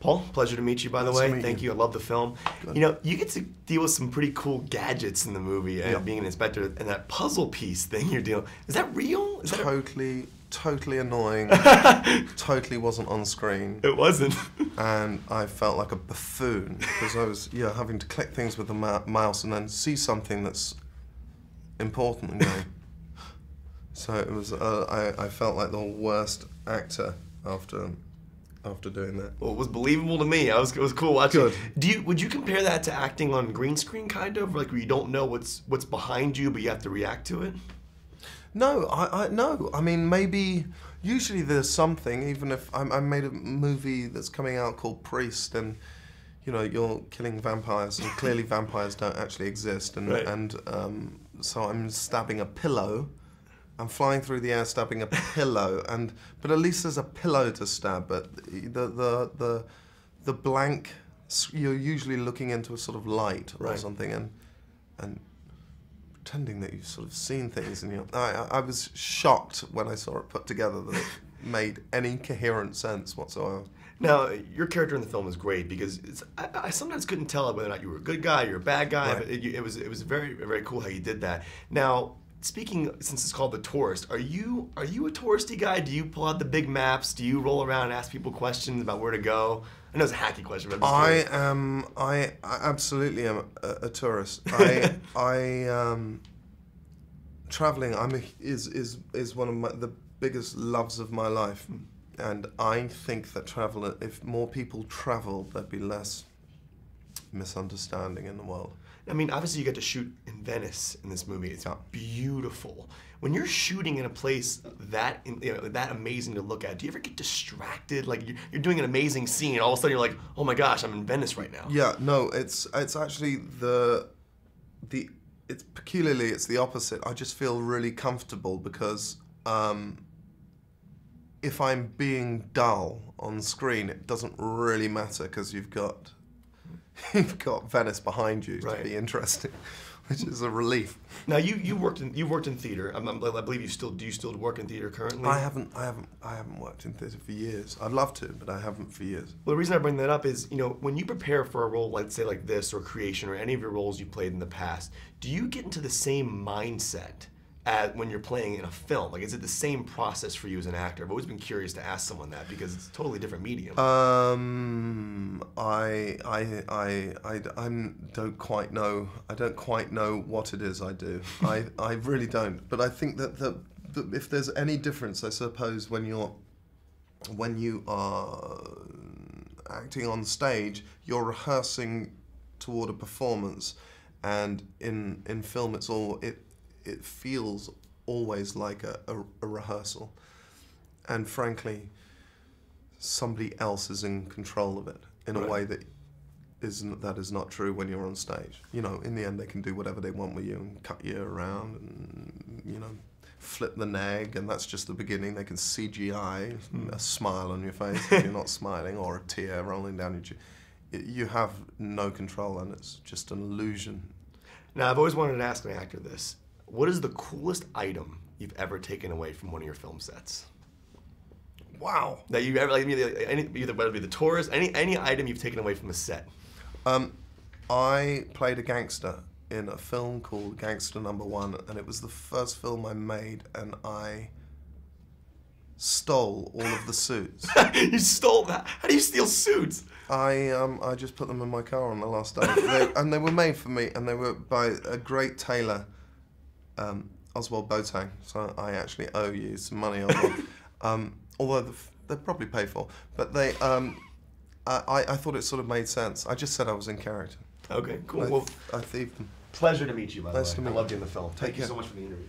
Paul, pleasure to meet you, by the Nice to way. meet Thank you. I love the film. Good. You know, you get to deal with some pretty cool gadgets in the movie, and Yeah. being an inspector, and that puzzle piece thing you're dealing. Is that real? Is that Totally annoying. Totally wasn't on screen. It wasn't. And I felt like a buffoon because I was having to click things with the mouse and then see something that's important and going. So it was. I felt like the worst actor after doing that. Well, it was believable to me. It was cool watching. Good. Would you compare that to acting on green screen, kind of, like where you don't know what's behind you, but you have to react to it? No, no. I mean, maybe usually there's something. Even if I made a movie that's coming out called Priest, and you know you're killing vampires, and clearly vampires don't actually exist, and right. So I'm stabbing a pillow. I'm flying through the air, stabbing a pillow, but at least there's a pillow to stab. But the blank, you're usually looking into a sort of light or right. something, and pretending that you've sort of seen things. And I was shocked when I saw it put together that it made any coherent sense whatsoever. Now, your character in the film is great because I sometimes couldn't tell whether or not you were a good guy or a bad guy. Right. But it was very, very cool how you did that. Now, speaking, since it's called The Tourist, are you a touristy guy? Do you pull out the big maps? Do you roll around and ask people questions about where to go? I know it's a hacky question, but I absolutely am a tourist. Traveling is one of the biggest loves of my life, and I think that if more people travel, there'd be less misunderstanding in the world. I mean, obviously you get to shoot in Venice in this movie. It's beautiful. When you're shooting in a place that amazing to look at, do you ever get distracted? Like you're doing an amazing scene, and all of a sudden you're like, oh my gosh, I'm in Venice right now. Yeah, no, it's actually it's peculiarly it's the opposite. I just feel really comfortable because if I'm being dull on screen, it doesn't really matter because you've got Venice behind you to be interesting, which is a relief. Now you've worked in theater. I believe do you still work in theater currently? I haven't worked in theater for years. I'd love to, but I haven't for years. Well, the reason I bring that up is, when you prepare for a role, let's say like this or Creation or any of your roles you played in the past, do you get into the same mindset as when you're playing in a film? Like, is it the same process for you as an actor? I've always been curious to ask someone that because it's a totally different medium. I don't quite know. I don't quite know what it is I do. I really don't. But I think that if there's any difference, I suppose when you are acting on stage, you're rehearsing toward a performance, and in film it feels always like a rehearsal, and frankly, somebody else is in control of it in a way that is not true when you're on stage. In the end, they can do whatever they want with you and cut you around and flip the neg, and that's just the beginning. They can CGI a smile on your face if you're not smiling, or a tear rolling down your cheek. You have no control, and it's just an illusion. Now, I've always wanted to ask an actor this. What is the coolest item you've ever taken away from one of your film sets? Wow. That you ever, either whether it be The Tourist, any item you've taken away from a set. I played a gangster in a film called Gangster No. 1, and it was the first film I made, and I stole all of the suits. You stole that? How do you steal suits? I just put them in my car on the last day, and they were made for me, and they were by a great tailor, Oswald Boateng. So I actually owe you some money, Oswald. Although they're probably paid for, but I thought it sort of made sense. I just said I was in character. Okay, cool. I thieved them. Pleasure to meet you, by the way. Nice to meet you. I loved you in the film. Take Thank you care. so much for the interview.